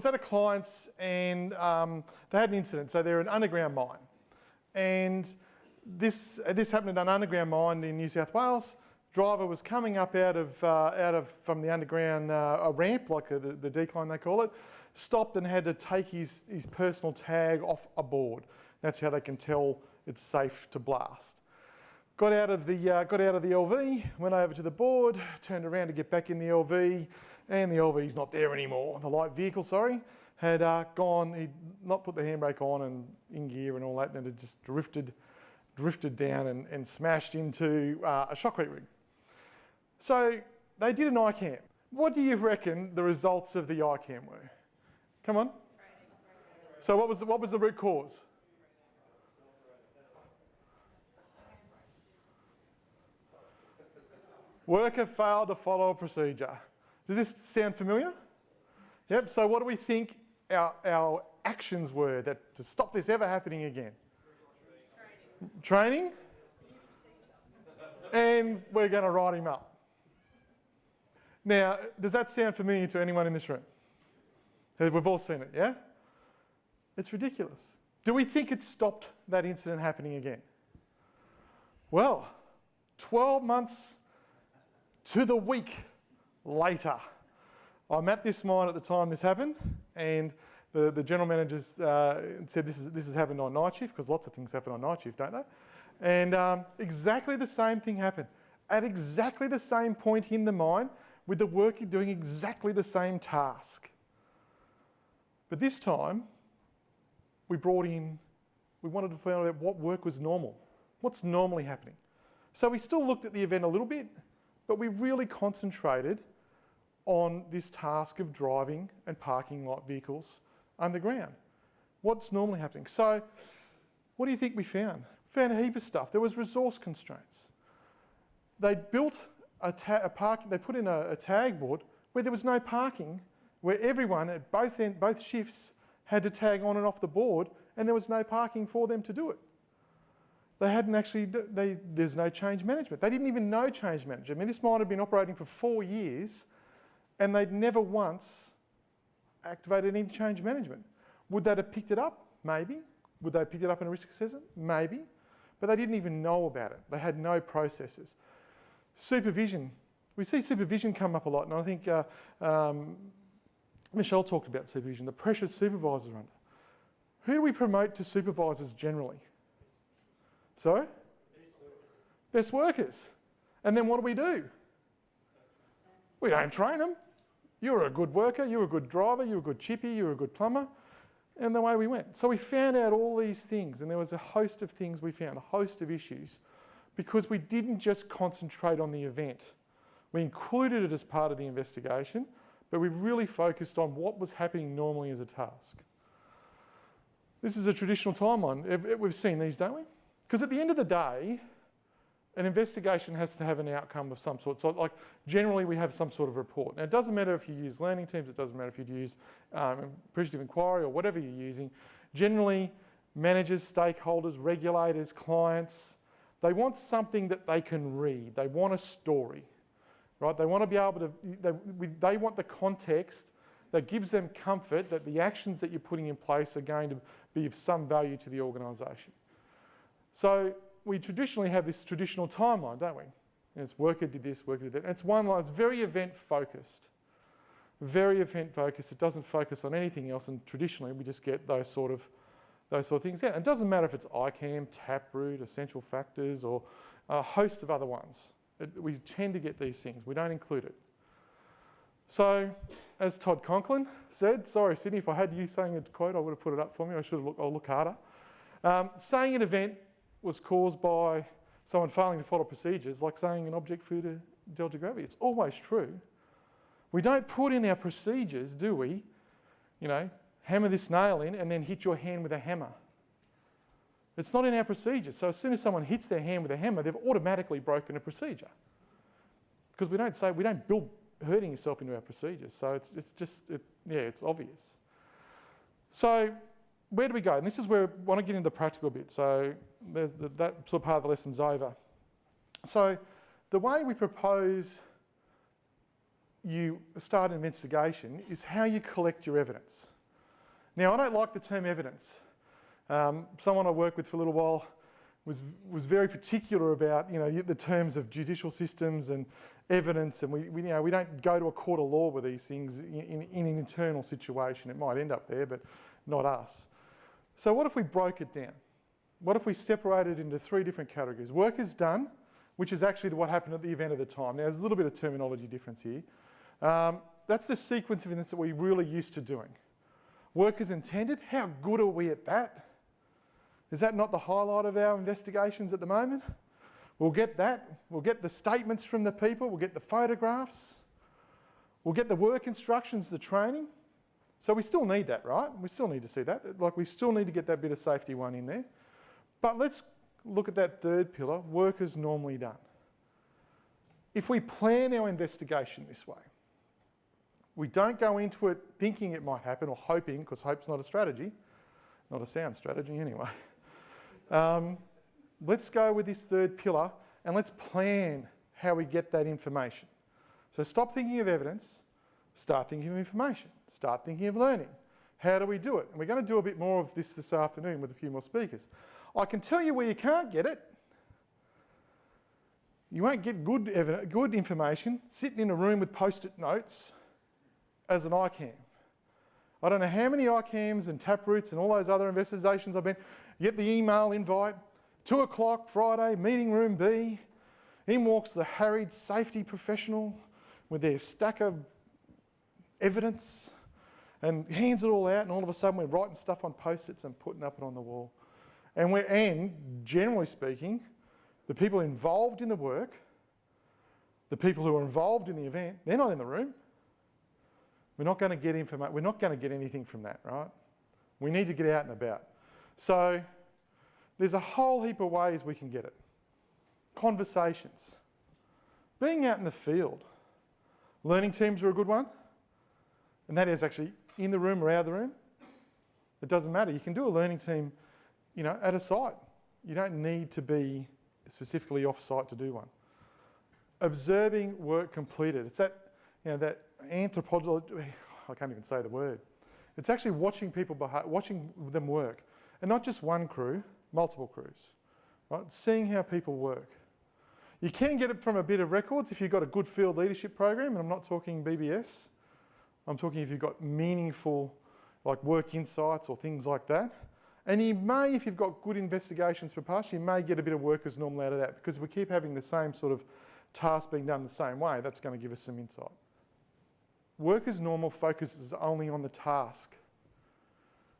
was at a client's and they had an incident. So they're an underground mine. And this happened at an underground mine in New South Wales. Driver was coming up from the underground a ramp, like the decline they call it, stopped and had to take his personal tag off a board. That's how they can tell it's safe to blast. Got out of the LV, went over to the board, turned around to get back in the LV, and the LV's not there anymore. The light vehicle, sorry, had gone. He'd not put the handbrake on and in gear and all that, and it just drifted down and smashed into a shotcrete rig. So they did an Icam. What do you reckon the results of the Icam were? Come on. So what was the root cause? Worker failed to follow a procedure. Does this sound familiar? Yep, so what do we think our actions were to stop this ever happening again? Training. And we're going to write him up. Now, does that sound familiar to anyone in this room? We've all seen it, yeah? It's ridiculous. Do we think it stopped that incident happening again? Well, 12 months to the week later. I'm at this mine at the time this happened, and the general managers said this has happened on night shift, because lots of things happen on night shift, don't they? And exactly the same thing happened at exactly the same point in the mine, with the worker doing exactly the same task. But this time, we wanted to find out what work was normal, what's normally happening. So we still looked at the event a little bit, but we really concentrated on this task of driving and parking light vehicles underground. What's normally happening? So what do you think we found? We found a heap of stuff. There was resource constraints. They built they put in a tag board where there was no parking, where everyone at both shifts had to tag on and off the board, and there was no parking for them to do it. They hadn't actually, there's no change management. They didn't even know change management. I mean, this mine had been operating for 4 years, and they'd never once activated any change management. Would they have picked it up? Maybe. Would they have picked it up in a risk assessment? Maybe. But they didn't even know about it. They had no processes. Supervision. We see supervision come up a lot, and I think Michelle talked about supervision, the pressure supervisors are under. Who do we promote to supervisors generally? So? Best workers. And then what do? We don't train them. You're a good worker, you're a good driver, you're a good chippy, you're a good plumber. And the way we went. So we found out all these things, and there was a host of things we found, a host of issues, because we didn't just concentrate on the event. We included it as part of the investigation, but we really focused on what was happening normally as a task. This is a traditional timeline. We've seen these, don't we? Because at the end of the day, an investigation has to have an outcome of some sort. So like generally we have some sort of report. Now it doesn't matter if you use learning teams, it doesn't matter if you use appreciative inquiry or whatever you're using. Generally, managers, stakeholders, regulators, clients, they want something that they can read. They want a story, right? They want to be able to, they want the context that gives them comfort that the actions that you're putting in place are going to be of some value to the organisation. So we traditionally have this traditional timeline, don't we? And it's worker did this, worker did that. And it's one line, it's very event focused. Very event focused. It doesn't focus on anything else, and traditionally we just get those sort of things out. And it doesn't matter if it's Icam, Taproot, Essential Factors, or a host of other ones. We tend to get these things. We don't include it. So, as Todd Conklin said, sorry Sydney, if I had you saying a quote, I would have put it up for me. I'll look harder. Saying an event was caused by someone failing to follow procedures, like saying an object flew to delta gravity. It's always true. We don't put in our procedures, do we? You know, hammer this nail in and then hit your hand with a hammer. It's not in our procedures. So as soon as someone hits their hand with a hammer, they've automatically broken a procedure. Because we don't build hurting yourself into our procedures. So it's obvious. So where do we go? And this is where I want to get into the practical bit. So that sort of part of the lesson's over. So the way we propose you start an investigation is how you collect your evidence. Now, I don't like the term evidence. Someone I worked with for a little while was very particular about the terms of judicial systems and evidence, and we don't go to a court of law with these things in an internal situation. It might end up there, but not us. So what if we broke it down? What if we separated it into 3 different categories? Work is done, which is actually what happened at the event at the time. Now, there's a little bit of terminology difference here. That's the sequence of events that we're really used to doing. Work is intended. How good are we at that? Is that not the highlight of our investigations at the moment? We'll get that. We'll get the statements from the people. We'll get the photographs. We'll get the work instructions, the training. So we still need that, right? We still need to see that. Like, we still need to get that bit of safety one in there. But let's look at that third pillar, work is normally done. If we plan our investigation this way, we don't go into it thinking it might happen or hoping, because hope's not a strategy, not a sound strategy anyway. Let's go with this third pillar and let's plan how we get that information. So stop thinking of evidence, start thinking of information, start thinking of learning. How do we do it? And we're going to do a bit more of this afternoon with a few more speakers. I can tell you where you can't get it. You won't get good information sitting in a room with post-it notes as an Icam. I don't know how many Icams and Taproots and all those other investigations I've been. You get the email invite, 2 o'clock Friday, meeting room B. In walks the harried safety professional with their stack of evidence and hands it all out, and all of a sudden we're writing stuff on post-its and putting it on the wall. And generally speaking, the people involved in the work, the people who are involved in the event, they're not in the room. We're not going to get information. We're not going to get anything from that, right? We need to get out and about. So there's a whole heap of ways we can get it. Conversations. Being out in the field. Learning teams are a good one. And that is actually in the room or out of the room. It doesn't matter. You can do a learning team, at a site. You don't need to be specifically off-site to do one. Observing work completed. It's that anthropology, I can't even say the word. It's actually watching people behave, watching them work. And not just one crew, multiple crews. Right? Seeing how people work. You can get it from a bit of records if you've got a good field leadership program, and I'm not talking BBS. I'm talking if you've got meaningful work insights or things like that. And you may, if you've got good investigations for past, you may get a bit of work as normal out of that, because if we keep having the same sort of task being done the same way, that's going to give us some insight. Work as normal focuses only on the task.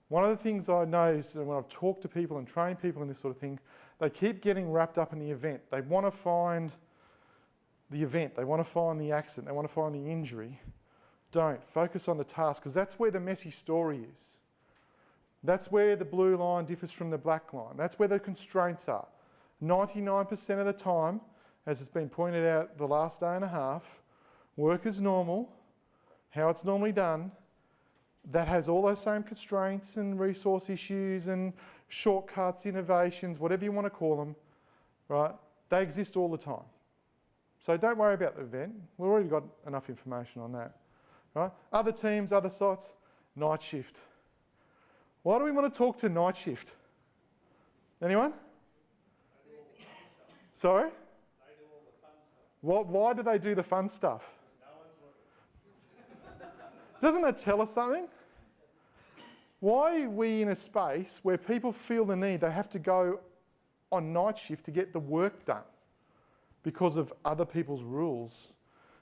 One of the things I notice when I've talked to people and trained people in this sort of thing, they keep getting wrapped up in the event. They want to find the event, they want to find the accident, they want to find the injury. Don't. Focus on the task, because that's where the messy story is. That's where the blue line differs from the black line. That's where the constraints are. 99% of the time, as it's been pointed out the last day and a half, work is normal, how it's normally done, that has all those same constraints and resource issues and shortcuts, innovations, whatever you want to call them, right? They exist all the time. So don't worry about the event. We've already got enough information on that, right? Other teams, other sites, night shift. Why do we want to talk to night shift? Anyone? Sorry? They do all the fun stuff. Why do they do the fun stuff? No one's looking. Doesn't that tell us something? Why are we in a space where people feel the need, they have to go on night shift to get the work done because of other people's rules?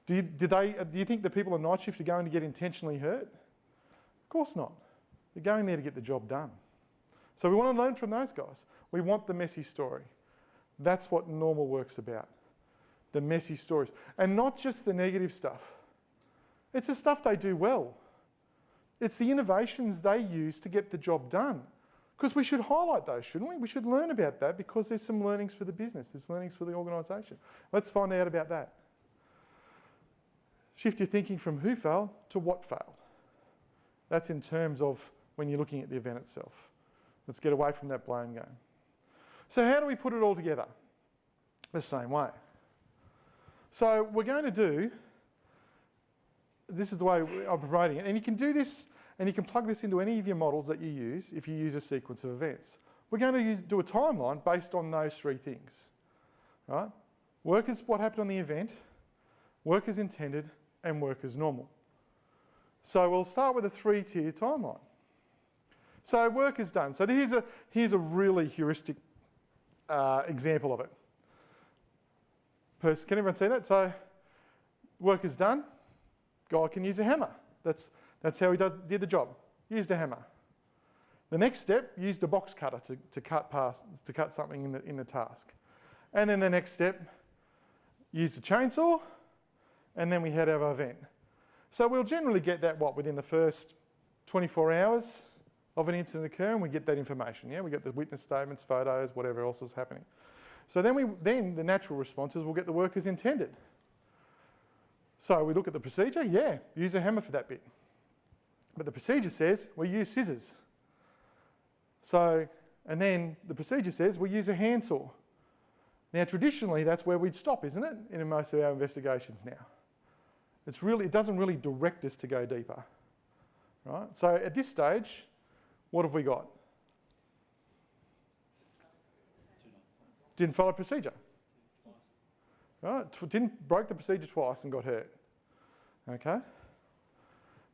Do you think the people on night shift are going to get intentionally hurt? Of course not. They're going there to get the job done. So we want to learn from those guys. We want the messy story. That's what normal work's about. The messy stories. And not just the negative stuff. It's the stuff they do well. It's the innovations they use to get the job done. Because we should highlight those, shouldn't we? We should learn about that, because there's some learnings for the business. There's learnings for the organisation. Let's find out about that. Shift your thinking from who failed to what failed. That's in terms of when you're looking at the event itself. Let's get away from that blame game. So how do we put it all together? The same way. So we're going to do this is the way I'm promoting it. And you can do this, and you can plug this into any of your models that you use if you use a sequence of events. We're going to do a timeline based on those three things, right? Work is what happened on the event, work as intended, and work as normal. So we'll start with a 3-tier timeline. So work is done. So here's a really heuristic example of it. Can everyone see that? So work is done. Guy can use a hammer. That's how he did the job. Used a hammer. The next step, used a box cutter to cut something in the task. And then the next step, used a chainsaw, and then we had our event. So we'll generally get that, within the first 24 hours of an incident occurring, we get that information. Yeah, we get the witness statements, photos, whatever else is happening. So then the natural response is we'll get the work as intended. So we look at the procedure, use a hammer for that bit. But the procedure says we use scissors. So, and then the procedure says we use a handsaw. Now traditionally that's where we'd stop, isn't it, in most of our investigations now. It doesn't really direct us to go deeper, right? So at this stage, what have we got? Didn't follow procedure. Right? Broke the procedure twice and got hurt. Okay?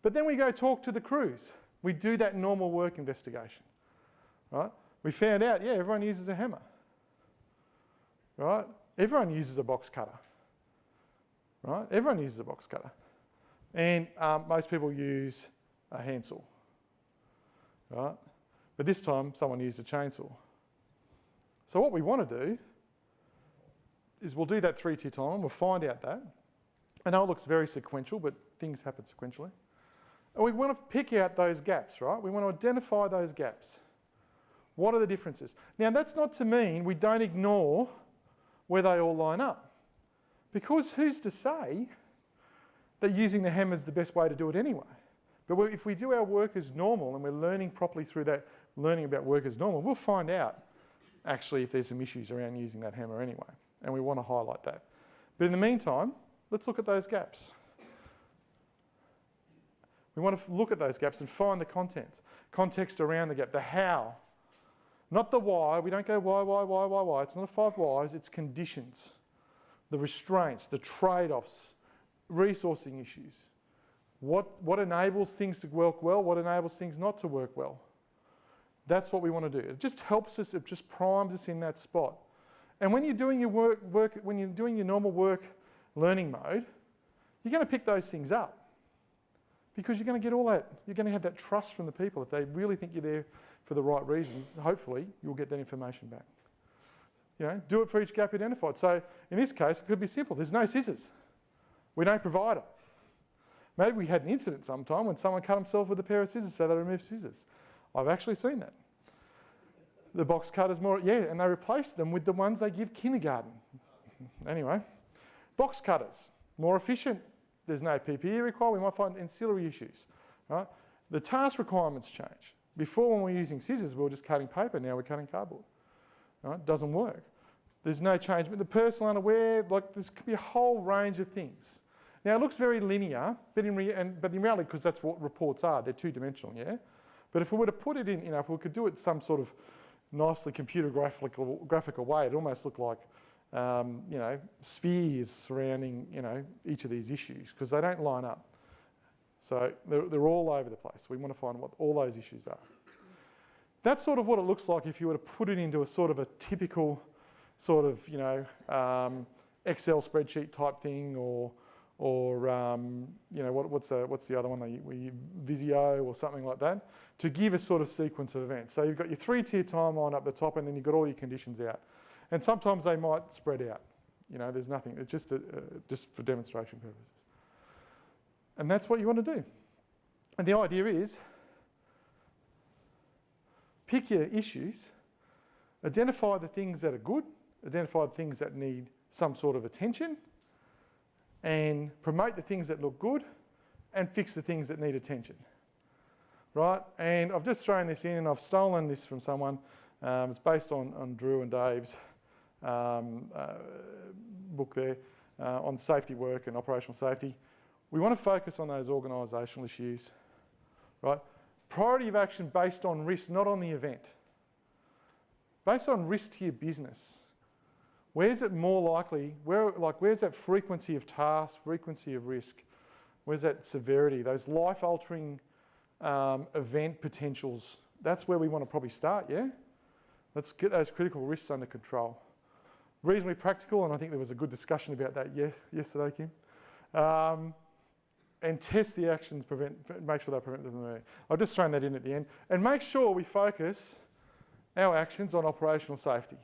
But then we go talk to the crews. We do that normal work investigation. Right? We found out, everyone uses a hammer. Right? Everyone uses a box cutter. Right? Everyone uses a box cutter. And most people use a handsaw. Right? But this time someone used a chainsaw. So what we want to do is we'll do that 3-tier timeline, we'll find out that. I know it looks very sequential, but things happen sequentially. And we want to pick out those gaps, right? We want to identify those gaps. What are the differences? Now that's not to mean we don't ignore where they all line up. Because who's to say that using the hammer is the best way to do it anyway? But if we do our work as normal and we're learning properly through that, learning about work as normal, we'll find out actually if there's some issues around using that hammer anyway. And we want to highlight that. But in the meantime, let's look at those gaps. We want to look at those gaps and find the context around the gap, the how. Not the why. We don't go why. It's not 5 whys, it's conditions. The restraints, the trade-offs, resourcing issues. What enables things to work well, what enables things not to work well. That's what we want to do. It just helps us, it just primes us in that spot. And when you're doing your when you're doing your normal work learning mode, you're going to pick those things up. Because you're going to get all that, you're going to have that trust from the people. If they really think you're there for the right reasons, hopefully you'll get that information back. You know, do it for each gap identified. So in this case, it could be simple. There's no scissors. We don't provide them. Maybe we had an incident sometime when someone cut himself with a pair of scissors, so they removed scissors. I've actually seen that. The box cutters and they replaced them with the ones they give kindergarten. Anyway, box cutters, more efficient. There's no PPE required. We might find ancillary issues. Right? The task requirements change. Before, when we were using scissors, we were just cutting paper. Now we're cutting cardboard. Right? Doesn't work. There's no change. But the person unaware, this could be a whole range of things. Now it looks very linear, but in reality, because that's what reports are, they're two-dimensional, yeah? But if we were to put it in, if we could do it some sort of nicely computer graphical way, it'd almost look like, spheres surrounding, each of these issues, because they don't line up. So they're all over the place. We want to find what all those issues are. That's sort of what it looks like if you were to put it into a sort of a typical sort of, Excel spreadsheet type thing, or what's the other one? Visio or something like that, to give a sort of sequence of events. So you've got your 3-tier timeline up the top, and then you've got all your conditions out. And sometimes they might spread out. There's nothing. It's just for demonstration purposes. And that's what you want to do. And the idea is, pick your issues, identify the things that are good, identify the things that need some sort of attention, and promote the things that look good, and fix the things that need attention. Right? And I've just thrown this in, and I've stolen this from someone. It's based on Drew and Dave's book there on safety work and operational safety. we want to focus on those organisational issues, right? Priority of action based on risk, not on the event. Based on risk to your business. Where's it more likely, where's that frequency of task, frequency of risk? Where's that severity, those life-altering event potentials? That's where we want to probably start, yeah? Let's get those critical risks under control. Reasonably practical, and I think there was a good discussion about that yesterday, Kim. And test the actions, make sure they prevent them from moving. I've just thrown that in at the end. And make sure we focus our actions on operational safety.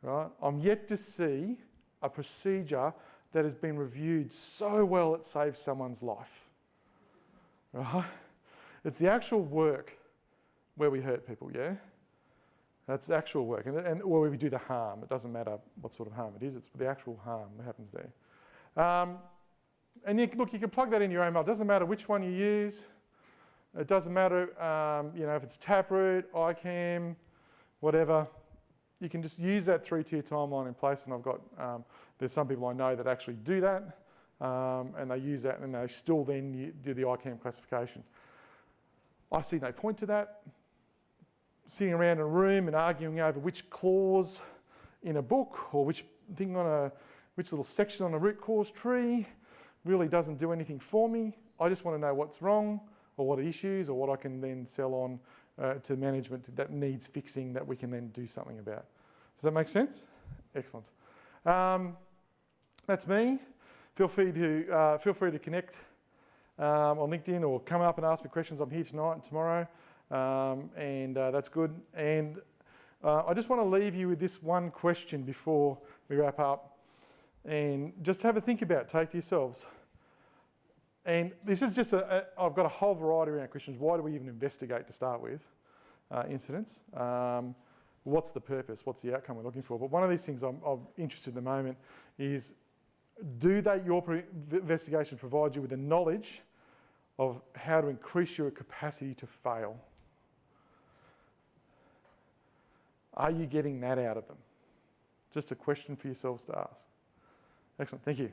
Right? I'm yet to see a procedure that has been reviewed so well it saves someone's life. Right? It's the actual work where we hurt people, yeah? That's the actual work, and where we do the harm. It doesn't matter what sort of harm it is, it's the actual harm that happens there. And you can plug that in your email. It doesn't matter which one you use. It doesn't matter, if it's Taproot, Icam, whatever. You can just use that 3-tier timeline in place, and I've got, there's some people I know that actually do that, and they use that, and they still then do the Icam classification. I see no point to that. Sitting around in a room and arguing over which clause in a book or which little section on a root cause tree really doesn't do anything for me. I just want to know what's wrong or what are issues or what I can then sell on to management that needs fixing that we can then do something about. Does that make sense? Excellent. That's me. Feel free to connect on LinkedIn or come up and ask me questions. I'm here tonight and tomorrow, and that's good. And I just want to leave you with this one question before we wrap up. And just have a think about it, take to yourselves. And this is just I've got a whole variety around questions. Why do we even investigate to start with incidents? What's the purpose? What's the outcome we're looking for? But one of these things I'm interested in at the moment is, do your investigation provide you with the knowledge of how to increase your capacity to fail? Are you getting that out of them? Just a question for yourselves to ask. Excellent, thank you.